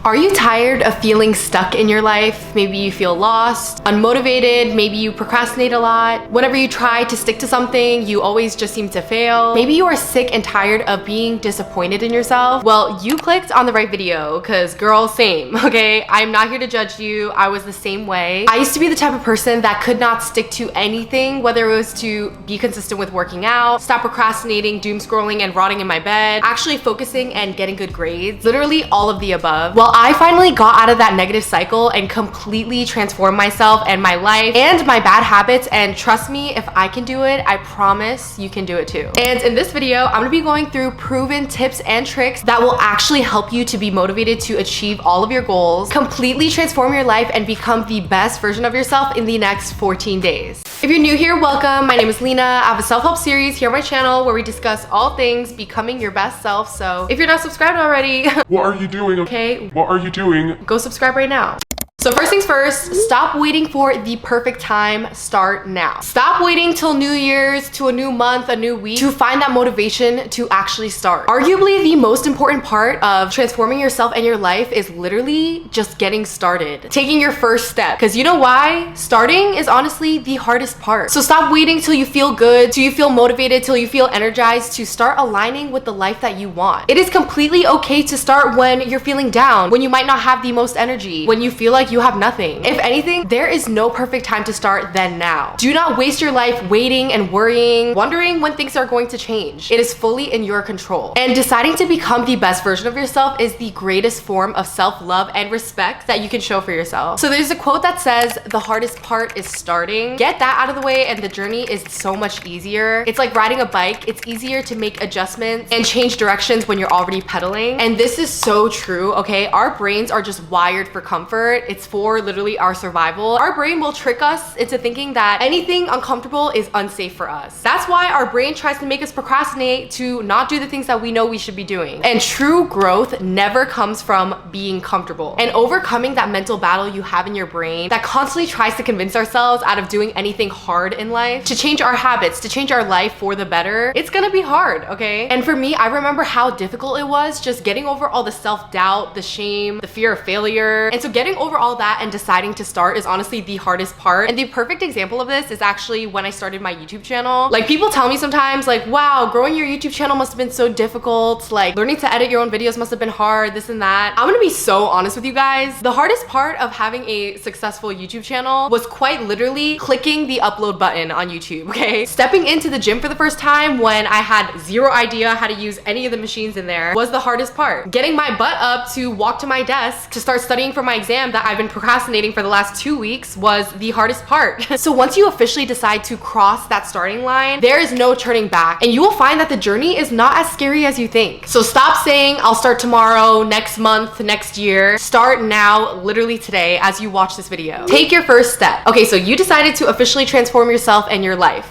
Are you tired of feeling stuck in your life? Maybe you feel lost, unmotivated, maybe you procrastinate a lot. Whenever you try to stick to something, you always just seem to fail. Maybe you are sick and tired of being disappointed in yourself. Well, you clicked on the right video, cause girl, same, okay? I'm not here to judge you. I was the same way. I used to be the type of person that could not stick to anything, whether it was to be consistent with working out, stop procrastinating, doom scrolling and rotting in my bed, actually focusing and getting good grades, literally all of the above. Well, I finally got out of that negative cycle and completely transformed myself and my life and my bad habits, and trust me, if I can do it, I promise you can do it too. And in this video, I'm gonna be going through proven tips and tricks that will actually help you to be motivated to achieve all of your goals, completely transform your life, and become the best version of yourself in the next 14 days. If you're new here, welcome. My name is Lena. I have a self-help series here on my channel where we discuss all things becoming your best self. So if you're not subscribed already, what are you doing? Okay, what are you doing? Go subscribe right now. So first things first, stop waiting for the perfect time, start now. Stop waiting till New Year's, to a new month, a new week, to find that motivation to actually start. Arguably, the most important part of transforming yourself and your life is literally just getting started. Taking your first step. Because you know why? Starting is honestly the hardest part. So stop waiting till you feel good, till you feel motivated, till you feel energized to start aligning with the life that you want. It is completely okay to start when you're feeling down, when you might not have the most energy, when you feel like you have nothing. If anything, there is no perfect time to start than now. Do not waste your life waiting and worrying, wondering when things are going to change. It is fully in your control. And deciding to become the best version of yourself is the greatest form of self-love and respect that you can show for yourself. So there's a quote that says, the hardest part is starting. Get that out of the way and the journey is so much easier. It's like riding a bike. It's easier to make adjustments and change directions when you're already pedaling. And this is so true, okay? Our brains are just wired for comfort. It's for literally our survival. Our brain will trick us into thinking that anything uncomfortable is unsafe for us. That's why our brain tries to make us procrastinate, to not do the things that we know we should be doing. And true growth never comes from being comfortable and overcoming that mental battle you have in your brain that constantly tries to convince ourselves out of doing anything hard in life, to change our habits, to change our life for the better. It's gonna be hard, okay? And for me, I remember how difficult it was just getting over all the self-doubt, the shame, the fear of failure. And so getting over all that and deciding to start is honestly the hardest part. And the perfect example of this is actually when I started my YouTube channel. Like, people tell me sometimes like, wow, growing your YouTube channel must have been so difficult. Like, learning to edit your own videos must have been hard, this and that. I'm gonna be so honest with you guys. The hardest part of having a successful YouTube channel was quite literally clicking the upload button on YouTube, okay? Stepping into the gym for the first time when I had zero idea how to use any of the machines in there was the hardest part. Getting my butt up to walk to my desk to start studying for my exam that I've been procrastinating for the last 2 weeks was the hardest part. So once you officially decide to cross that starting line, there is no turning back, and you will find that the journey is not as scary as you think. So stop saying, I'll start tomorrow, next month, next year. Start now, literally today, as you watch this video. Take your first step. Okay, so you decided to officially transform yourself and your life.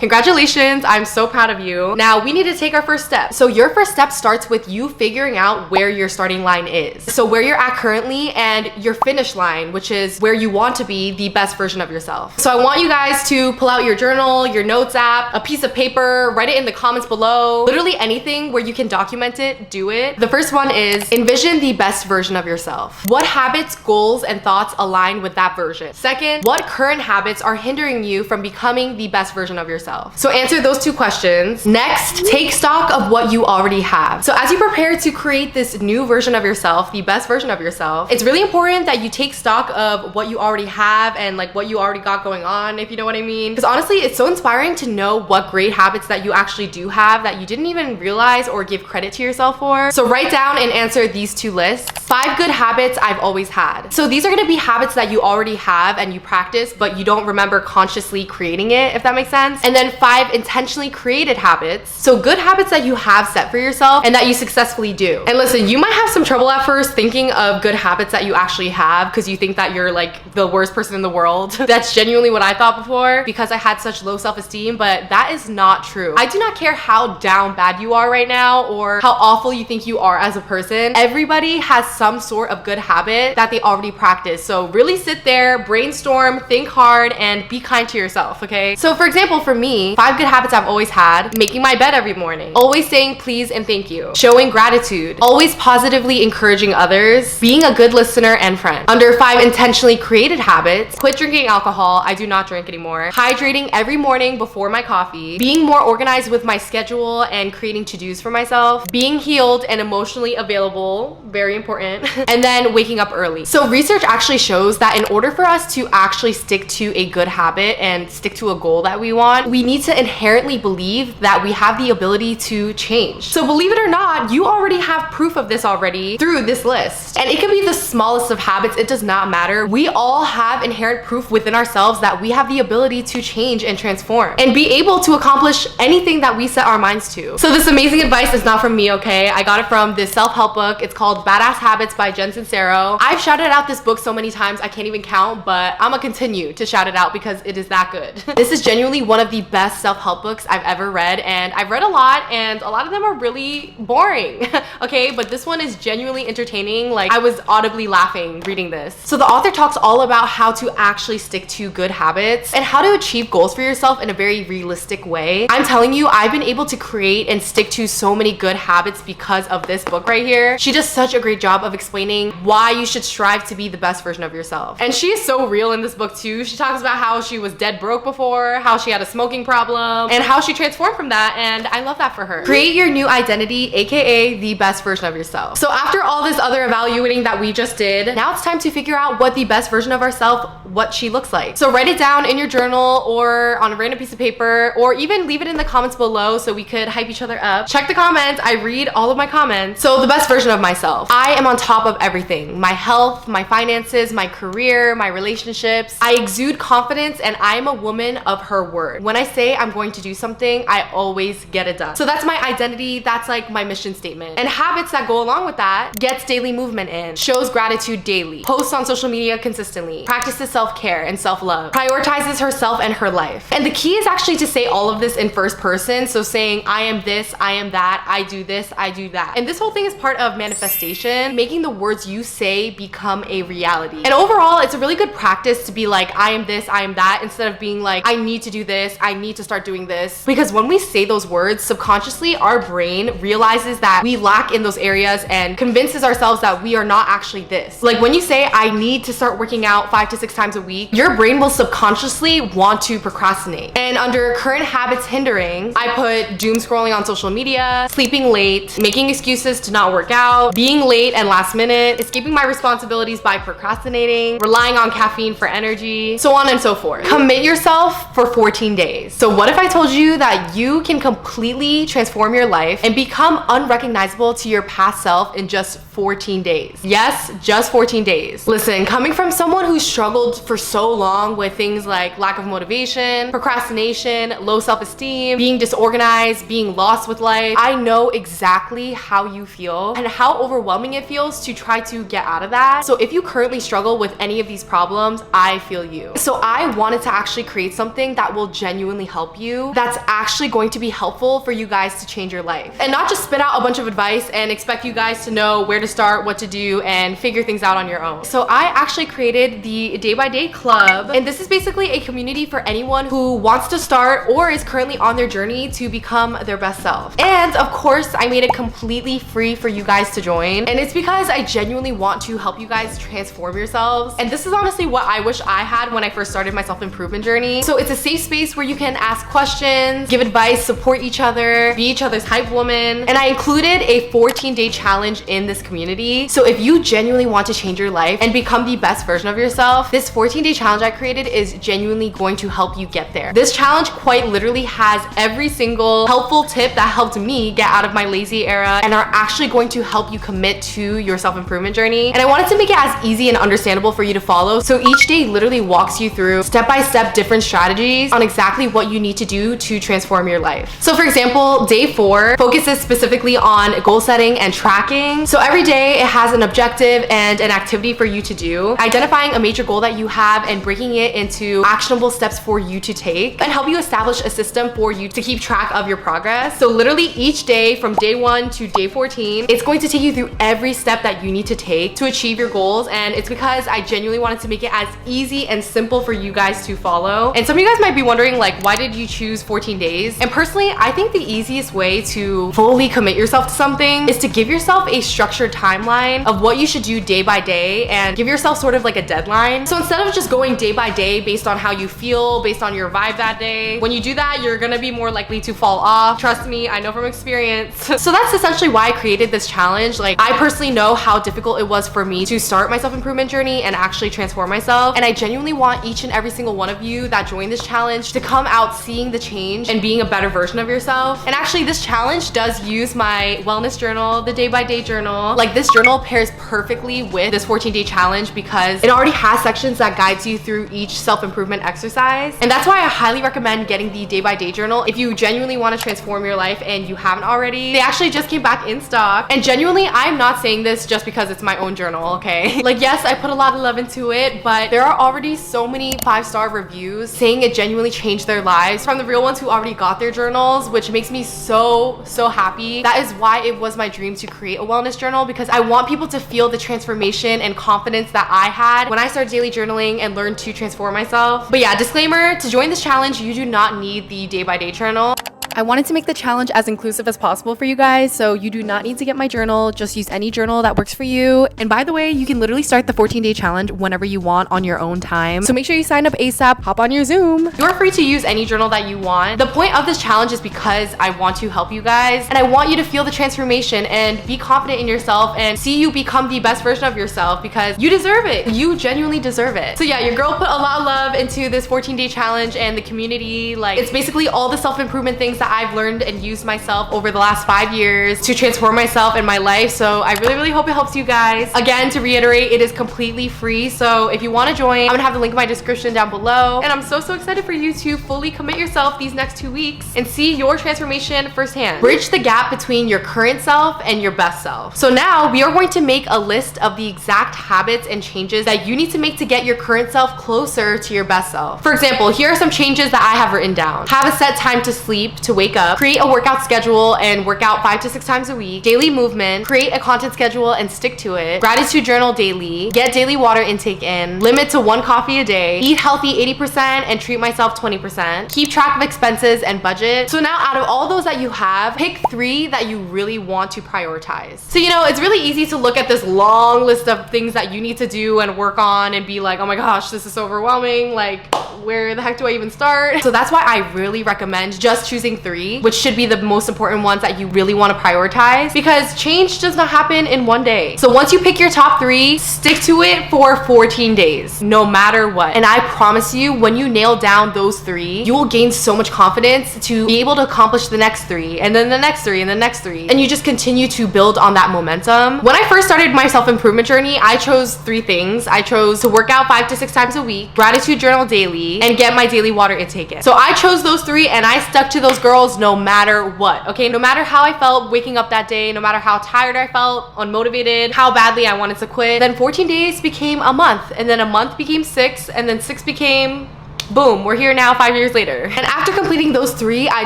Congratulations, I'm so proud of you. Now we need to take our first step. So your first step starts with you figuring out where your starting line is. So where you're at currently and your finish line, which is where you want to be the best version of yourself. So I want you guys to pull out your journal, your notes app, a piece of paper, write it in the comments below. Literally anything where you can document it, do it. The first one is envision the best version of yourself. What habits, goals, and thoughts align with that version? Second, what current habits are hindering you from becoming the best version of yourself? So answer those two questions. Next, take stock of what you already have. So as you prepare to create this new version of yourself, the best version of yourself, it's really important that you take stock of what you already have and like what you already got going on, if you know what I mean. Because honestly, it's so inspiring to know what great habits that you actually do have that you didn't even realize or give credit to yourself for. So write down and answer these two lists. 5 good habits I've always had. So these are gonna be habits that you already have and you practice, but you don't remember consciously creating it, if that makes sense. And then 5 intentionally created habits. So good habits that you have set for yourself and that you successfully do. And listen, you might have some trouble at first thinking of good habits that you actually have because you think that you're like the worst person in the world. That's genuinely what I thought before because I had such low self-esteem, but that is not true. I do not care how down bad you are right now or how awful you think you are as a person. Everybody has some sort of good habit that they already practice. So really sit there, brainstorm, think hard, and be kind to yourself, okay? So for example, for me, 5 good habits I've always had: making my bed every morning, always saying please and thank you, showing gratitude, always positively encouraging others, being a good listener and friend. Under 5 intentionally created habits: quit drinking alcohol, I do not drink anymore, hydrating every morning before my coffee, being more organized with my schedule and creating to-dos for myself, being healed and emotionally available, very important, and then waking up early. So research actually shows that in order for us to actually stick to a good habit and stick to a goal that we want, we need to inherently believe that we have the ability to change. So believe it or not, you already have proof of this already through this list. And it can be the smallest of habits, it does not matter. We all have inherent proof within ourselves that we have the ability to change and transform and be able to accomplish anything that we set our minds to. So this amazing advice is not from me, okay? I got it from this self-help book. It's called Badass Habits by Jen Sincero. I've shouted out this book so many times I can't even count, but I'm gonna continue to shout it out because it is that good. This is genuinely one of the best self-help books I've ever read, and I've read a lot and a lot of them are really boring, okay? But this one is genuinely entertaining. Like, I was audibly laughing reading this. So the author talks all about how to actually stick to good habits and how to achieve goals for yourself in a very realistic way. I'm telling you, I've been able to create and stick to so many good habits because of this book right here. She does such a great job of explaining why you should strive to be the best version of yourself. And she is so real in this book too. She talks about how she was dead broke before, how she had a smoking problem, and how she transformed from that, and I love that for her. Create your new identity, aka the best version of yourself. So after all this other evaluating that we just did, now it's time to figure out what the best version of ourselves, what she looks like. So write it down in your journal or on a random piece of paper, or even leave it in the comments below so we could hype each other up. Check the comments, I read all of my comments. So the best version of myself: I am on top of everything. My health, my finances, my career, my relationships. I exude confidence and I am a woman of her word. When I say I'm going to do something, I always get it done. So that's my identity, that's like my mission statement. And habits that go along with that: gets daily movement in, shows gratitude daily, posts on social media consistently, practices self-care and self-love, prioritizes herself and her life. And the key is actually to say all of this in first person. So saying I am this, I am that, I do this, I do that. And this whole thing is part of manifestation, making the words you say become a reality. And overall, it's a really good practice to be like, I am this, I am that, instead of being like, I need to do this, I need to start doing this. Because when we say those words, subconsciously our brain realizes that we lack in those areas and convinces ourselves that we are not actually this. Like when you say, I need to start working out 5 to 6 times a week, your brain will subconsciously want to procrastinate. And under current habits hindering, I put doom scrolling on social media, sleeping late, making excuses to not work out, being late and last minute, escaping my responsibilities by procrastinating, relying on caffeine for energy, so on and so forth. Commit yourself for 14 days. So what if I told you that you can completely transform your life and become unrecognizable to your past self in just 14 days? Yes, just 14 days. Listen, coming from someone who struggled for so long with things like lack of motivation, procrastination, low self-esteem, being disorganized, being lost with life, I know exactly how you feel and how overwhelming it feels to try to get out of that. So if you currently struggle with any of these problems, I feel you. So I wanted to actually create something that will genuinely help you, that's actually going to be helpful for you guys to change your life, and not just spit out a bunch of advice and expect you guys to know where to start, what to do, and figure things out on your own. So I actually created the Day by Day Club, and this is basically a community for anyone who wants to start or is currently on their journey to become their best self. And of course, I made it completely free for you guys to join, and it's because I genuinely want to help you guys transform yourselves. And this is honestly what I wish I had when I first started my self-improvement journey. So it's a safe space where you can ask questions, give advice, support each other, be each other's hype woman. And I included a 14-day challenge in this community. So if you genuinely want to change your life and become the best version of yourself, this 14-day challenge I created is genuinely going to help you get there. This challenge quite literally has every single helpful tip that helped me get out of my lazy era and are actually going to help you commit to your self-improvement journey. And I wanted to make it as easy and understandable for you to follow. So each day literally walks you through step-by-step different strategies on exactly what you need to do to transform your life. So for example, day 4 focuses specifically on goal setting and tracking. So every Every day it has an objective and an activity for you to do, identifying a major goal that you have and breaking it into actionable steps for you to take, and help you establish a system for you to keep track of your progress. So literally each day from day 1 to day 14, it's going to take you through every step that you need to take to achieve your goals. And it's because I genuinely wanted to make it as easy and simple for you guys to follow. And some of you guys might be wondering, like, why did you choose 14 days? And personally, I think the easiest way to fully commit yourself to something is to give yourself a structured timeline of what you should do day by day and give yourself sort of like a deadline. So instead of just going day by day based on how you feel, based on your vibe that day, when you do that, you're gonna be more likely to fall off. Trust me, I know from experience. So that's essentially why I created this challenge. Like, I personally know how difficult it was for me to start my self-improvement journey and actually transform myself. And I genuinely want each and every single one of you that joined this challenge to come out seeing the change and being a better version of yourself. And actually, this challenge does use my wellness journal, the day-by-day journal. Like, this journal pairs perfectly with this 14-day challenge because it already has sections that guides you through each self-improvement exercise. And that's why I highly recommend getting the day-by-day journal if you genuinely want to transform your life and you haven't already. They actually just came back in stock. And genuinely, I'm not saying this just because it's my own journal, okay? Like, yes, I put a lot of love into it, but there are already so many 5-star reviews saying it genuinely changed their lives from the real ones who already got their journals, which makes me so happy. That is why it was my dream to create a wellness journal, because I want people to feel the transformation and confidence that I had when I started daily journaling and learned to transform myself. But yeah, disclaimer, to join this challenge, you do not need the day-by-day journal. I wanted to make the challenge as inclusive as possible for you guys, so you do not need to get my journal. Just use any journal that works for you. And by the way, you can literally start the 14-day challenge whenever you want on your own time. So make sure you sign up ASAP, hop on your Zoom. You are free to use any journal that you want. The point of this challenge is because I want to help you guys, and I want you to feel the transformation and be confident in yourself and see you become the best version of yourself, because you deserve it. You genuinely deserve it. So yeah, your girl put a lot of love into this 14-day challenge and the community. Like, it's basically all the self-improvement things that I've learned and used myself over the last 5 years to transform myself and my life. So I really hope it helps you guys. Again, to reiterate, it is completely free. So if you want to join, I'm gonna have the link in my description down below. And I'm so excited for you to fully commit yourself these next 2 weeks and see your transformation firsthand. Bridge the gap between your current self and your best self. So now we are going to make a list of the exact habits and changes that you need to make to get your current self closer to your best self. For example, here are some changes that I have written down. Have a set time to sleep, to wake up, create a workout schedule and work out 5 to 6 times a week, daily movement, create a content schedule and stick to it, gratitude journal daily, get daily water intake in, limit to 1 coffee a day, eat healthy 80% and treat myself 20%, keep track of expenses and budget. So now out of all those that you have, pick 3 that you really want to prioritize. So, you know, it's really easy to look at this long list of things that you need to do and work on and be like, oh my gosh, this is so overwhelming. Like, where the heck do I even start? So that's why I really recommend just choosing 3, which should be the most important ones that you really want to prioritize, because change does not happen in 1 day. So once you pick your top 3, stick to it for 14 days, no matter what. And I promise you, when you nail down those 3, you will gain so much confidence to be able to accomplish the next 3, and then the next 3, and the next 3. And you just continue to build on that momentum. When I first started my self-improvement journey, I chose 3 things. I chose to work out 5 to 6 times a week, gratitude journal daily, and get my daily water intake in. So I chose those 3 and I stuck to those girls no matter what, okay? No matter how I felt waking up that day, no matter how tired I felt, unmotivated, how badly I wanted to quit. Then 14 days became a month, and then a month became 6, and then 6 became boom, we're here now 5 years later. And after completing those 3, I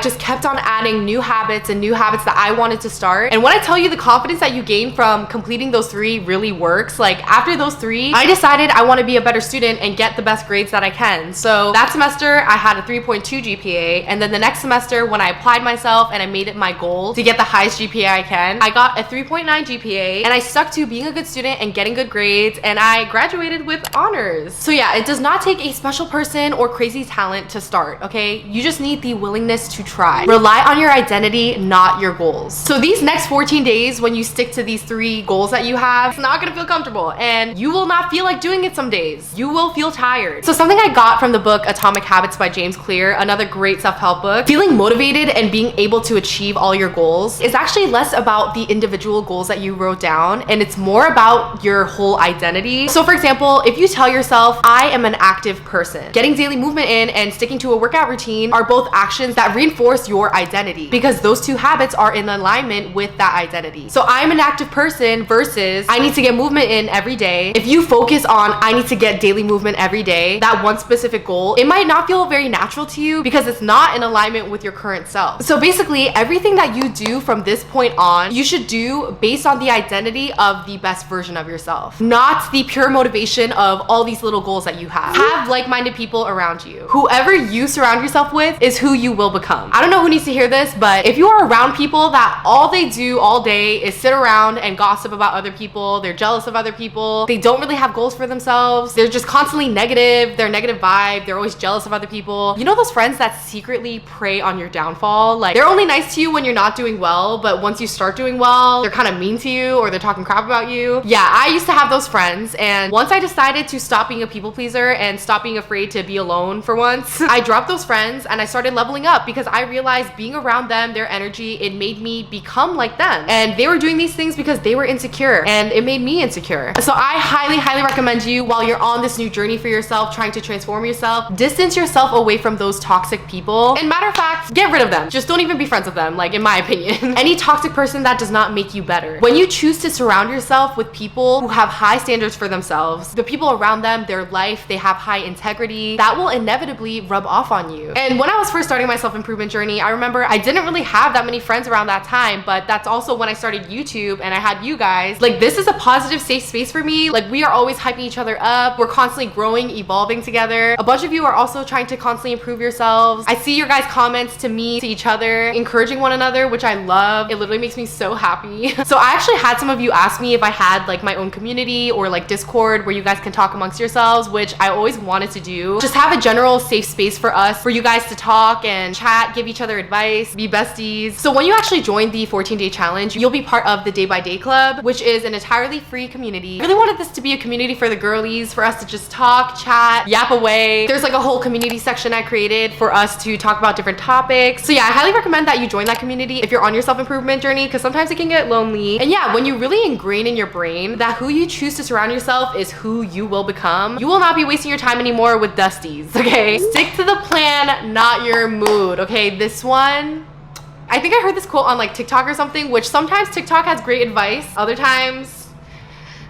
just kept on adding new habits and new habits that I wanted to start. And when I tell you the confidence that you gain from completing those 3 really works, like after those 3, I decided I want to be a better student and get the best grades that I can. So that semester I had a 3.2 GPA, and then the next semester when I applied myself and I made it my goal to get the highest GPA I can, I got a 3.9 GPA, and I stuck to being a good student and getting good grades, and I graduated with honors. So yeah, it does not take a special person or crazy talent to start, okay? You just need the willingness to try. Rely on your identity, not your goals. So these next 14 days, when you stick to these 3 goals that you have, it's not gonna feel comfortable, and you will not feel like doing it some days. You will feel tired. So something I got from the book Atomic Habits by James Clear, another great self-help book, feeling motivated and being able to achieve all your goals is actually less about the individual goals that you wrote down, and it's more about your whole identity. So for example, if you tell yourself, I am an active person, getting daily daily movement in and sticking to a workout routine are both actions that reinforce your identity, because those two habits are in alignment with that identity. So I'm an active person versus I need to get movement in every day. If you focus on I need to get daily movement every day, that one specific goal, it might not feel very natural to you because it's not in alignment with your current self. So basically, everything that you do from this point on, you should do based on the identity of the best version of yourself, not the pure motivation of all these little goals that you have. Have like-minded people around you. Whoever you surround yourself with is who you will become. I don't know who needs to hear this, but if you are around people that all they do all day is sit around and gossip about other people, they're jealous of other people, they don't really have goals for themselves, they're just constantly negative, they're negative vibe, they're always jealous of other people. You know those friends that secretly prey on your downfall? Like, they're only nice to you when you're not doing well, but once you start doing well, they're kind of mean to you or they're talking crap about you. Yeah, I used to have those friends, and once I decided to stop being a people pleaser and stop being afraid to be alone for once, I dropped those friends and I started leveling up because I realized being around them, their energy, it made me become like them. And they were doing these things because they were insecure and it made me insecure. So I highly recommend you, while you're on this new journey for yourself, trying to transform yourself, distance yourself away from those toxic people. And matter of fact, get rid of them. Just don't even be friends with them, like, in my opinion. Any toxic person that does not make you better. When you choose to surround yourself with people who have high standards for themselves, the people around them, their life, they have high integrity, that will inevitably rub off on you. And when I was first starting my self-improvement journey, I remember I didn't really have that many friends around that time, but that's also when I started YouTube and I had you guys. Like, this is a positive, safe space for me. Like, we are always hyping each other up. We're constantly growing, evolving together. A bunch of you are also trying to constantly improve yourselves. I see your guys' comments to me, to each other, encouraging one another, which I love. It literally makes me so happy. So I actually had some of you ask me if I had like my own community or like Discord where you guys can talk amongst yourselves, which I always wanted to do. Just have a general safe space for us, for you guys to talk and chat, give each other advice, be besties. So when you actually join the 14-day challenge, you'll be part of the Day by Day Club, which is an entirely free community. I really wanted this to be a community for the girlies, for us to just talk, chat, yap away. There's like a whole community section I created for us to talk about different topics. So yeah, I highly recommend that you join that community if you're on your self-improvement journey, because sometimes it can get lonely. And yeah, when you really ingrain in your brain that who you choose to surround yourself is who you will become, you will not be wasting your time anymore with dusties, okay? Stick to the plan, not your mood, okay? This one, I think I heard this quote on like TikTok or something, which sometimes TikTok has great advice, other times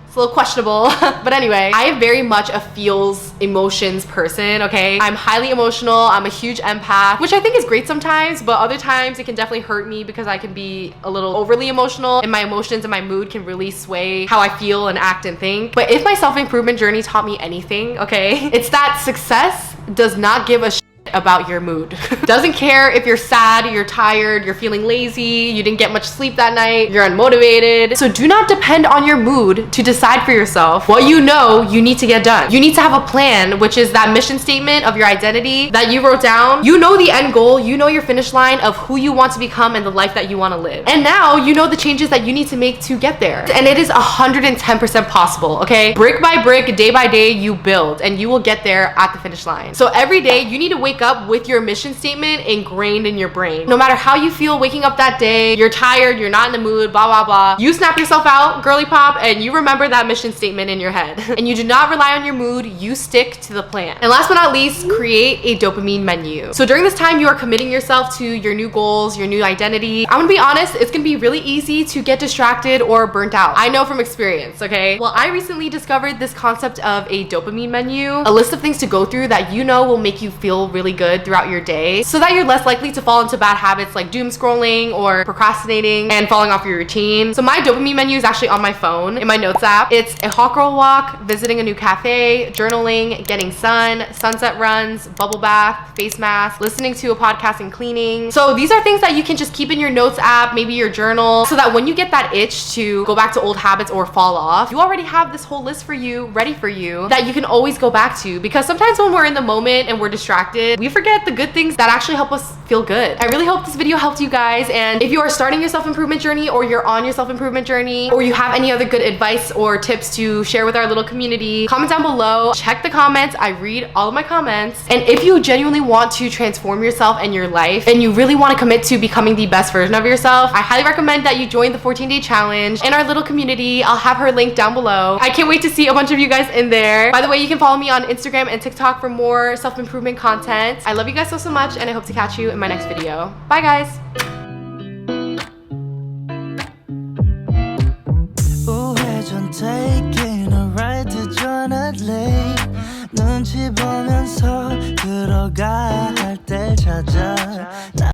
it's a little questionable. But anyway, I am very much a feels, emotions person, okay? I'm highly emotional. I'm a huge empath, which I think is great sometimes, but other times it can definitely hurt me because I can be a little overly emotional and my emotions and my mood can really sway how I feel and act and think. But if my self-improvement journey taught me anything, okay, it's that success does not give a shit about your mood. Doesn't care if you're sad, you're tired, you're feeling lazy, you didn't get much sleep that night, you're unmotivated. So do not depend on your mood to decide for yourself what you know you need to get done. You need to have a plan, which is that mission statement of your identity that you wrote down. You know the end goal, you know your finish line of who you want to become and the life that you want to live. And now you know the changes that you need to make to get there. And it is 110% possible, okay? Brick by brick, day by day, you build and you will get there at the finish line. So every day you need to wake up with your mission statement ingrained in your brain. No matter how you feel waking up that day, you're tired, you're not in the mood, blah, blah, blah. You snap yourself out, girly pop, and you remember that mission statement in your head. And you do not rely on your mood, you stick to the plan. And last but not least, create a dopamine menu. So during this time, you are committing yourself to your new goals, your new identity. I'm gonna be honest, it's gonna be really easy to get distracted or burnt out. I know from experience, okay? Well, I recently discovered this concept of a dopamine menu, a list of things to go through that you know will make you feel really good throughout your day so that you're less likely to fall into bad habits like doom scrolling or procrastinating and falling off your routine. So my dopamine menu is actually on my phone in my notes app. It's a hot girl walk, visiting a new cafe, journaling, getting sun, sunset runs, bubble bath, face mask, listening to a podcast and cleaning. So these are things that you can just keep in your notes app, maybe your journal, so that when you get that itch to go back to old habits or fall off, you already have this whole list for you, ready for you, that you can always go back to. Because sometimes when we're in the moment and we're distracted, we forget the good things that actually help us feel feel good. I really hope this video helped you guys, and if you are starting your self-improvement journey, or you're on your self-improvement journey, or you have any other good advice or tips to share with our little community, comment down below. Check the comments. I read all of my comments. And if you genuinely want to transform yourself and your life, and you really want to commit to becoming the best version of yourself, I highly recommend that you join the 14-day challenge in our little community. I'll have her link down below. I can't wait to see a bunch of you guys in there. By the way, you can follow me on Instagram and TikTok for more self-improvement content. I love you guys so much, and I hope to catch you in my next video. Bye guys.